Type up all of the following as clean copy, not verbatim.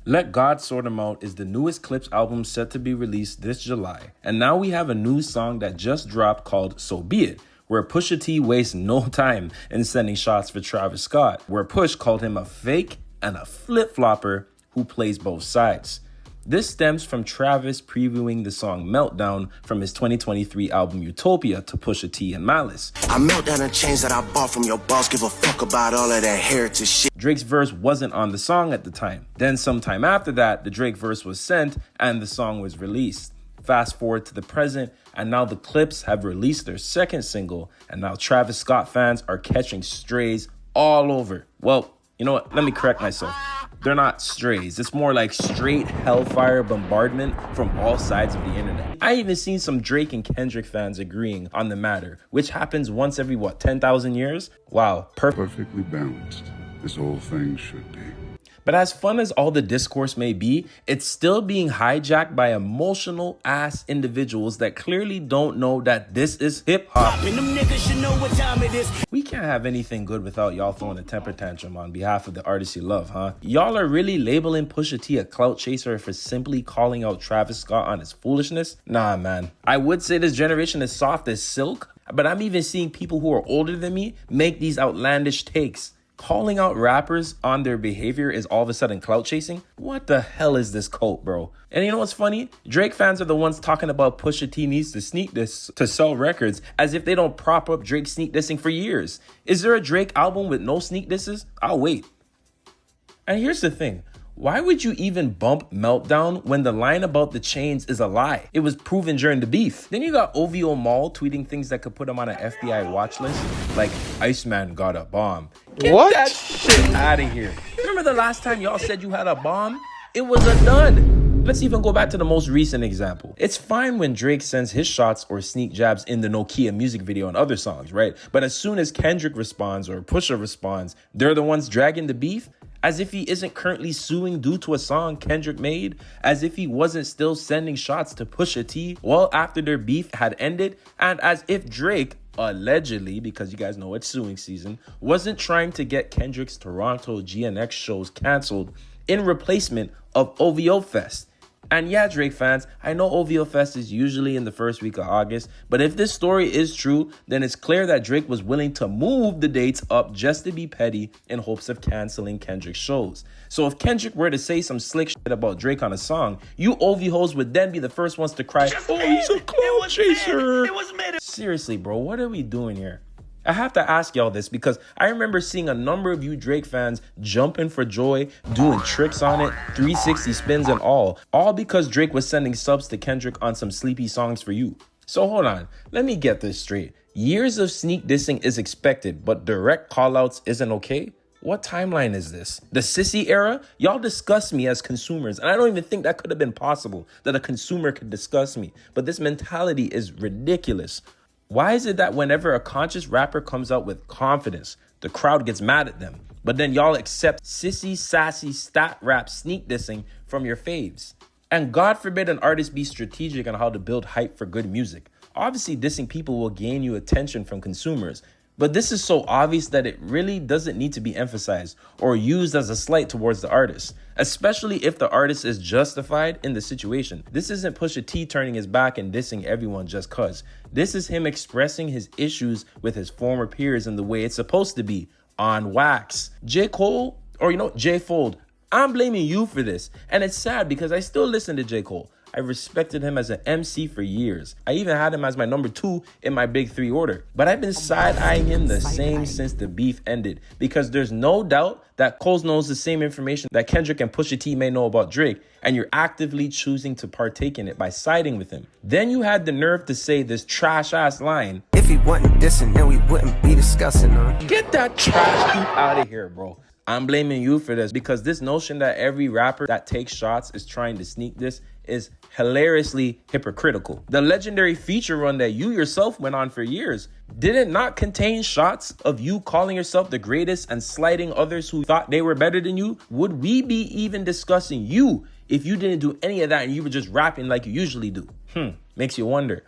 Let God Sort 'Em Out is the newest Clips album set to be released this July. And now we have a new song that just dropped called So Be It, where Pusha T wastes no time in sending shots for Travis Scott, where Push called him a fake and a flip-flopper who plays both sides. This stems from Travis previewing the song Meltdown from his 2023 album Utopia to Pusha T and Malice. I melt down the chains that I bought from your boss, give a fuck about all of that heritage shit. Drake's verse wasn't on the song at the time. Then sometime after that, the Drake verse was sent and the song was released. Fast forward to the present, and now the Clips have released their second single, and now Travis Scott fans are catching strays all over. Well, you know what? Let me correct myself. They're not strays. It's more like straight hellfire bombardment from all sides of the internet. I even seen some Drake and Kendrick fans agreeing on the matter, which happens once every, 10,000 years? Wow, perfectly balanced. This whole thing should be. But as fun as all the discourse may be, it's still being hijacked by emotional ass individuals that clearly don't know that this is hip hop. We can't have anything good without y'all throwing a temper tantrum on behalf of the artists you love, huh? Y'all are really labeling Pusha T a clout chaser for simply calling out Travis Scott on his foolishness? Nah, man. I would say this generation is soft as silk, but I'm even seeing people who are older than me make these outlandish takes. Calling out rappers on their behavior is all of a sudden clout chasing? What the hell is this cult, bro? And you know what's funny? Drake fans are the ones talking about Pusha T needs to sneak diss to sell records, as if they don't prop up Drake sneak dissing for years. Is there a Drake album with no sneak disses? I'll wait. And here's the thing. Why would you even bump Meltdown when the line about the chains is a lie? It was proven during the beef. Then you got OVO Mall tweeting things that could put him on an FBI watch list, like Iceman got a bomb. Get that shit out of here. Remember the last time y'all said you had a bomb? It was a dud. Let's even go back to the most recent example. It's fine when Drake sends his shots or sneak jabs in the Nokia music video and other songs, right? But as soon as Kendrick responds or Pusha responds, they're the ones dragging the beef? As if he isn't currently suing due to a song Kendrick made, as if he wasn't still sending shots to Pusha T well after their beef had ended, and as if Drake, allegedly, because you guys know it's suing season, wasn't trying to get Kendrick's Toronto GNX shows canceled in replacement of OVO Fest. And yeah, Drake fans, I know OVO Fest is usually in the first week of August, but if this story is true, then it's clear that Drake was willing to move the dates up just to be petty in hopes of canceling Kendrick's shows. So if Kendrick were to say some slick shit about Drake on a song, you OVOs would then be the first ones to cry, oh, he's a clout chaser. Seriously, bro, what are we doing here? I have to ask y'all this because I remember seeing a number of you Drake fans jumping for joy, doing tricks on it, 360 spins and all because Drake was sending subs to Kendrick on some sleepy songs for you. So hold on, let me get this straight. Years of sneak dissing is expected, but direct callouts isn't okay? What timeline is this? The sissy era? Y'all discuss me as consumers, and I don't even think that could have been possible, that a consumer could discuss me. But this mentality is ridiculous. Why is it that whenever a conscious rapper comes out with confidence, the crowd gets mad at them, but then y'all accept sissy, sassy, stat rap sneak dissing from your faves? And God forbid an artist be strategic on how to build hype for good music. Obviously, dissing people will gain you attention from consumers, but this is so obvious that it really doesn't need to be emphasized or used as a slight towards the artist, especially if the artist is justified in the situation. This isn't Pusha T turning his back and dissing everyone just cuz. This is him expressing his issues with his former peers in the way it's supposed to be, on wax. J. Cole, or J. Fold, I'm blaming you for this. And it's sad because I still listen to J. Cole. I respected him as an MC for years. I even had him as my number 2 in my big 3 order. But I've been side-eyeing him the same since the beef ended, because there's no doubt that Cole knows the same information that Kendrick and Pusha T may know about Drake, and you're actively choosing to partake in it by siding with him. Then you had the nerve to say this trash-ass line, if he wasn't dissing, then we wouldn't be discussing her. Get that trash heap out of here, bro. I'm blaming you for this, because this notion that every rapper that takes shots is trying to sneak this is hilariously hypocritical. The legendary feature run that you yourself went on for years, did it not contain shots of you calling yourself the greatest and slighting others who thought they were better than you? Would we be even discussing you if you didn't do any of that and you were just rapping like you usually do? Makes you wonder.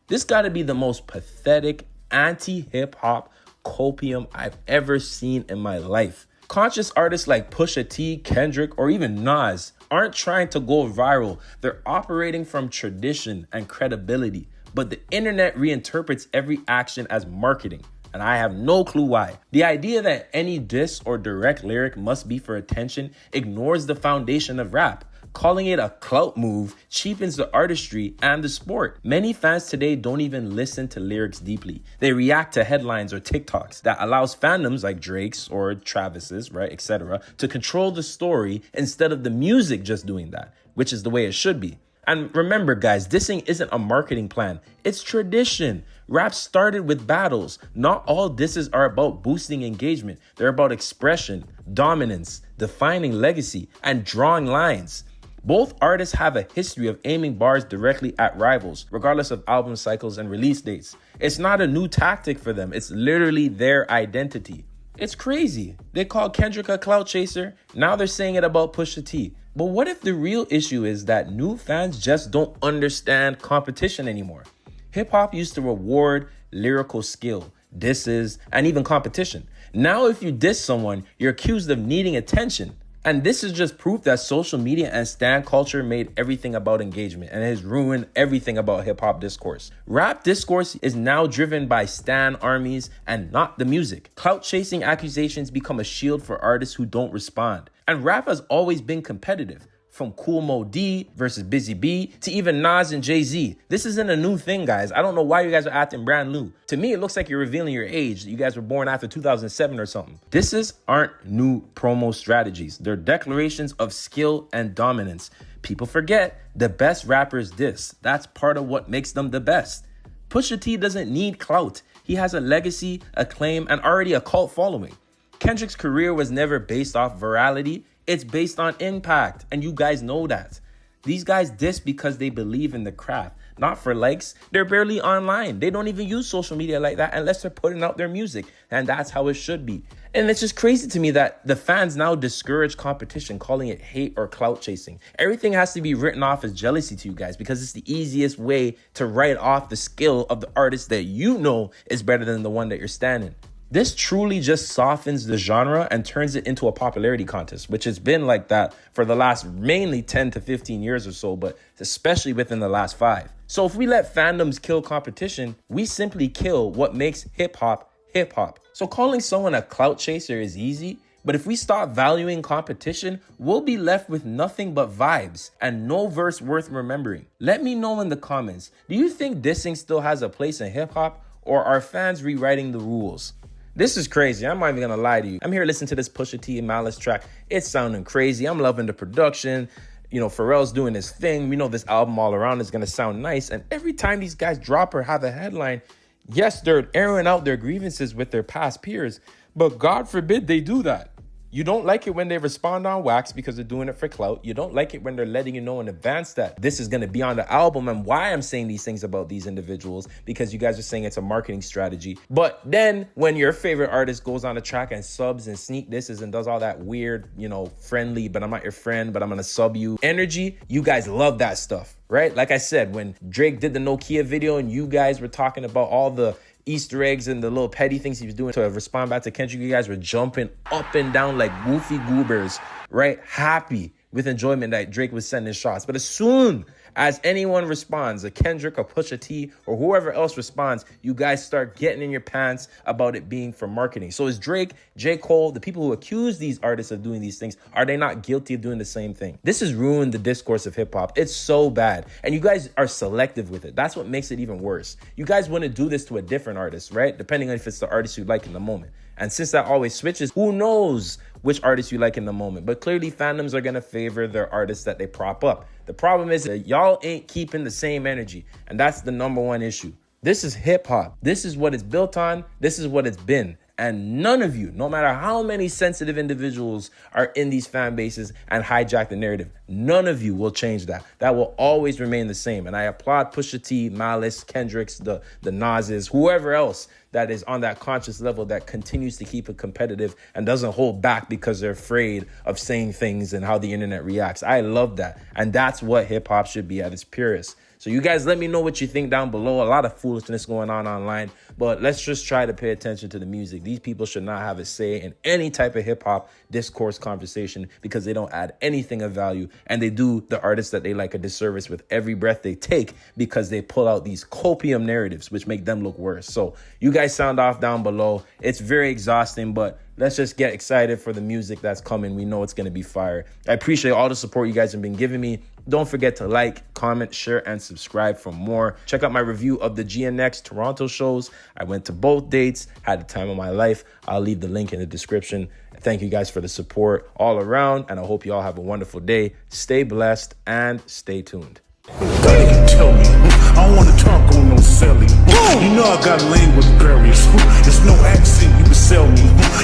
This gotta be the most pathetic anti-hip-hop copium I've ever seen in my life. Conscious artists like Pusha T, Kendrick, or even Nas aren't trying to go viral. They're operating from tradition and credibility. But the internet reinterprets every action as marketing, and I have no clue why. The idea that any diss or direct lyric must be for attention ignores the foundation of rap. Calling it a clout move cheapens the artistry and the sport. Many fans today don't even listen to lyrics deeply. They react to headlines or TikToks that allows fandoms like Drake's or Travis's, right, etc., to control the story instead of the music just doing that, which is the way it should be. And remember, guys, dissing isn't a marketing plan. It's tradition. Rap started with battles. Not all disses are about boosting engagement. They're about expression, dominance, defining legacy, and drawing lines. Both artists have a history of aiming bars directly at rivals, regardless of album cycles and release dates. It's not a new tactic for them. It's literally their identity. It's crazy. They call Kendrick a clout chaser. Now they're saying it about Pusha T. But what if the real issue is that new fans just don't understand competition anymore? Hip hop used to reward lyrical skill, disses, and even competition. Now if you diss someone, you're accused of needing attention. And this is just proof that social media and stan culture made everything about engagement and has ruined everything about hip hop discourse. Rap discourse is now driven by stan armies and not the music. Clout chasing accusations become a shield for artists who don't respond. And rap has always been competitive. From Cool Mo D versus Busy B to even Nas and Jay-Z. This isn't a new thing, guys. I don't know why you guys are acting brand new. To me, it looks like you're revealing your age. You guys were born after 2007 or something. Disses aren't new promo strategies. They're declarations of skill and dominance. People forget the best rappers diss. That's part of what makes them the best. Pusha T doesn't need clout. He has a legacy, acclaim, and already a cult following. Kendrick's career was never based off virality. It's based on impact, and you guys know that. These guys diss because they believe in the craft, not for likes. They're barely online. They don't even use social media like that unless they're putting out their music, and that's how it should be. And it's just crazy to me that the fans now discourage competition, calling it hate or clout chasing. Everything has to be written off as jealousy to you guys because it's the easiest way to write off the skill of the artist that you know is better than the one that you're standing. This truly just softens the genre and turns it into a popularity contest, which has been like that for the last mainly 10 to 15 years or so, but especially within the last 5. So if we let fandoms kill competition, we simply kill what makes hip hop hip hop. So calling someone a clout chaser is easy, but if we stop valuing competition, we'll be left with nothing but vibes and no verse worth remembering. Let me know in the comments, do you think dissing still has a place in hip hop, or are fans rewriting the rules? This is crazy. I'm not even gonna lie to you. I'm here listening to this Pusha T and Malice track. It's sounding crazy. I'm loving the production. You know, Pharrell's doing his thing. We know this album all around is gonna sound nice. And every time these guys drop or have a headline, yes, they're airing out their grievances with their past peers, but God forbid they do that. You don't like it when they respond on wax because they're doing it for clout. You don't like it when they're letting you know in advance that this is going to be on the album, and why I'm saying these things about these individuals, because you guys are saying it's a marketing strategy. But then when your favorite artist goes on a track and subs and sneak disses and does all that weird, you know, friendly, but I'm not your friend, but I'm going to sub you energy, you guys love that stuff, right? Like I said, when Drake did the Nokia video and you guys were talking about all the Easter eggs and the little petty things he was doing to respond back to Kendrick, you guys were jumping up and down like goofy goobers, right? Happy with enjoyment that Drake was sending shots. But as soon as anyone responds, a Kendrick, a Pusha T, or whoever else responds, you guys start getting in your pants about it being for marketing. So is Drake, J. Cole, the people who accuse these artists of doing these things, are they not guilty of doing the same thing? This has ruined the discourse of hip hop. It's so bad. And you guys are selective with it. That's what makes it even worse. You guys wouldn't do this to a different artist, right? Depending on if it's the artist you like in the moment. And since that always switches, who knows which artist you like in the moment? But clearly fandoms are going to favor their artists that they prop up. The problem is that y'all ain't keeping the same energy. And that's the number one issue. This is hip hop. This is what it's built on. This is what it's been. And none of you, no matter how many sensitive individuals are in these fan bases and hijack the narrative, none of you will change that. That will always remain the same. And I applaud Pusha T, Malice, Kendricks, the Nas's, whoever else that is on that conscious level that continues to keep it competitive and doesn't hold back because they're afraid of saying things and how the internet reacts. I love that. And that's what hip hop should be at its purest. So you guys let me know what you think down below. A lot of foolishness going on online, but let's just try to pay attention to the music. These people should not have a say in any type of hip hop discourse conversation because they don't add anything of value, and they do the artists that they like a disservice with every breath they take because they pull out these copium narratives which make them look worse. So you guys sound off down below. It's very exhausting, but let's just get excited for the music that's coming. We know it's going to be fire. I appreciate all the support you guys have been giving me. Don't forget to like, comment, share, and subscribe for more. Check out my review of the GNX Toronto shows. I went to both dates, had the time of my life. I'll leave the link in the description. Thank you guys for the support all around, and I hope you all have a wonderful day. Stay blessed and stay tuned. Tell me, I don't wanna talk on no selling. You know I got language barriers. There's no accent you can sell me.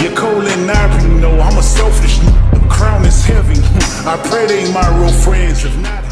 You're cold and ivory, you know I'm a selfish. The crown is heavy. I pray they ain't my real friends. If not,